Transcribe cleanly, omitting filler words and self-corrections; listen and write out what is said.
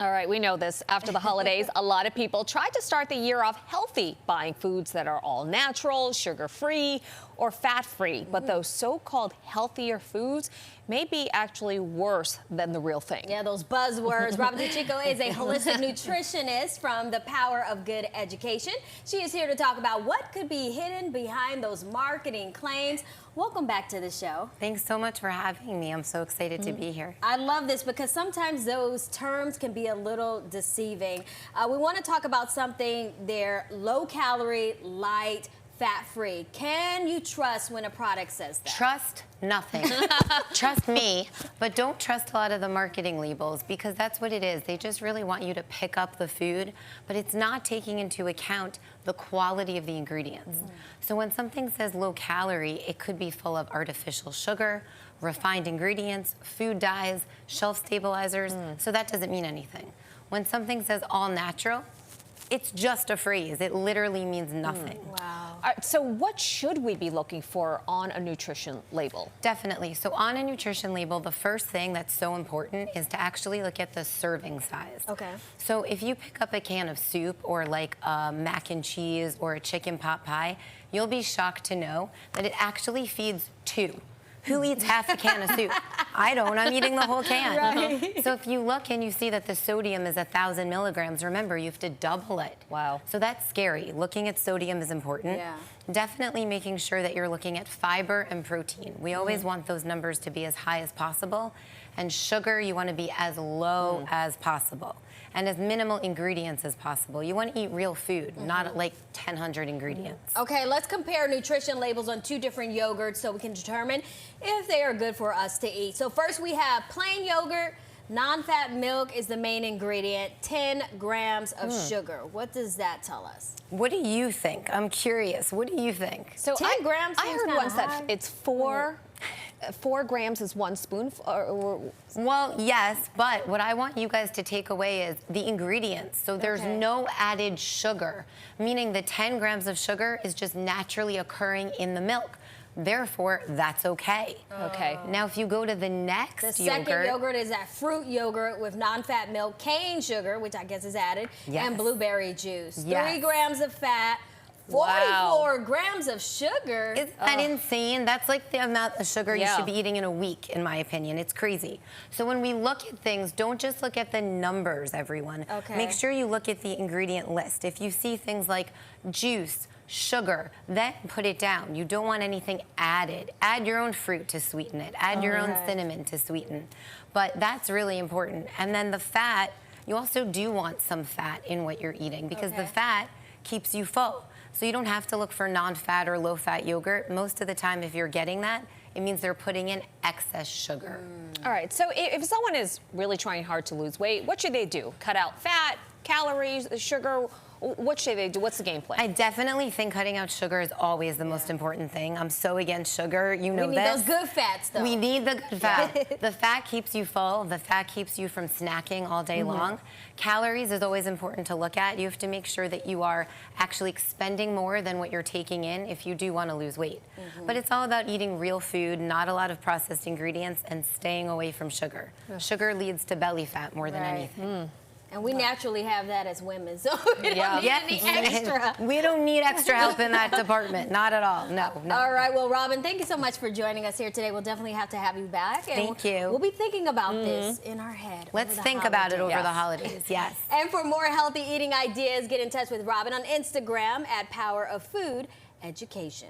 All right, we know this. After the holidays, a lot of people try to start the year off healthy, buying foods that are all natural, sugar-free, or fat-free. But those so-called healthier foods may be actually worse than the real thing. Yeah, those buzzwords. Robin DeChico is a holistic nutritionist from The Power of Good Education. She is here to talk about what could be hidden behind those marketing claims. Welcome back to the show. Thanks so much for having me. I'm so excited to be here. I love this because sometimes those terms can be a little deceiving. We want to talk about something they're low calorie, light, fat-free. Can you trust when a product says that? Trust nothing. Trust me, but don't trust a lot of the marketing labels because that's what it is. They just really want you to pick up the food, but it's not taking into account the quality of the ingredients. So when something says low calorie, it could be full of artificial sugar, refined ingredients, food dyes, shelf stabilizers, so that doesn't mean anything. When something says all natural, it's just a phrase. It literally means nothing. Wow. So what should we be looking for on a nutrition label? Definitely. So on a nutrition label, the first thing that's so important is to actually look at the serving size. Okay. So if you pick up a can of soup or like a mac and cheese or a chicken pot pie, you'll be shocked to know that it actually feeds 2. Who eats half a can of soup? I don't. I'm eating the whole can. Right. So if you look and you see that the sodium is 1,000 milligrams, remember, you have to double it. Wow. So that's scary. Looking at sodium is important. Yeah. Definitely making sure that you're looking at fiber and protein. We always want those numbers to be as high as possible. And sugar, you want to be as low as possible. And as minimal ingredients as possible. You want to eat real food, not like 1,000 ingredients. Okay, let's compare nutrition labels on 2 different yogurts so we can determine if they are good for us to eat. So first we have plain yogurt. Non-fat milk is the main ingredient, 10 grams of sugar. What does that tell us? What do you think? I'm curious. What do you think? So 10 grams I heard seems once kinda that high. it's 4 grams is 1 spoonful. Well, yes, but what I want you guys to take away is the ingredients. So there's no added sugar, meaning the 10 grams of sugar is just naturally occurring in the milk. Therefore, that's okay. Okay. Now, if you go to the next The second yogurt is that fruit yogurt with non-fat milk, cane sugar, which I guess is added, and blueberry juice. Yes. 3 grams of fat, 44 grams of sugar. Isn't that insane? That's like the amount of sugar you Yeah. should be eating in a week, in my opinion. It's crazy. So when we look at things, don't just look at the numbers, everyone. Okay. Make sure you look at the ingredient list. If you see things like juice, sugar, then put it down. You don't want anything added. Add your own fruit to sweeten it. Add your own cinnamon to sweeten. But that's really important. And then the fat, you also do want some fat in what you're eating because the fat keeps you full. So you don't have to look for non-fat or low-fat yogurt. Most of the time, if you're getting that, it means they're putting in excess sugar. All right, so if someone is really trying hard to lose weight, what should they do? Cut out fat, calories, sugar? What should they do? What's the game plan? I definitely think cutting out sugar is always the most important thing. I'm so against sugar. You know We need this. those good fats, though. We need the good fat. The fat keeps you full. The fat keeps you from snacking all day long. Calories is always important to look at. You have to make sure that you are actually expending more than what you're taking in if you do want to lose weight. But it's all about eating real food, not a lot of processed ingredients, and staying away from sugar. Sugar leads to belly fat more than anything. And we naturally have that as women, so we don't need any extra. We don't need extra help in that department. Not at all. No. All right, well, Robin, thank you so much for joining us here today. We'll definitely have to have you back. And Thank you. We'll be thinking about this in our head. Let's over the think about it over holidays. the holidays. Yes. And for more healthy eating ideas, get in touch with Robin on Instagram at Power of Food Education.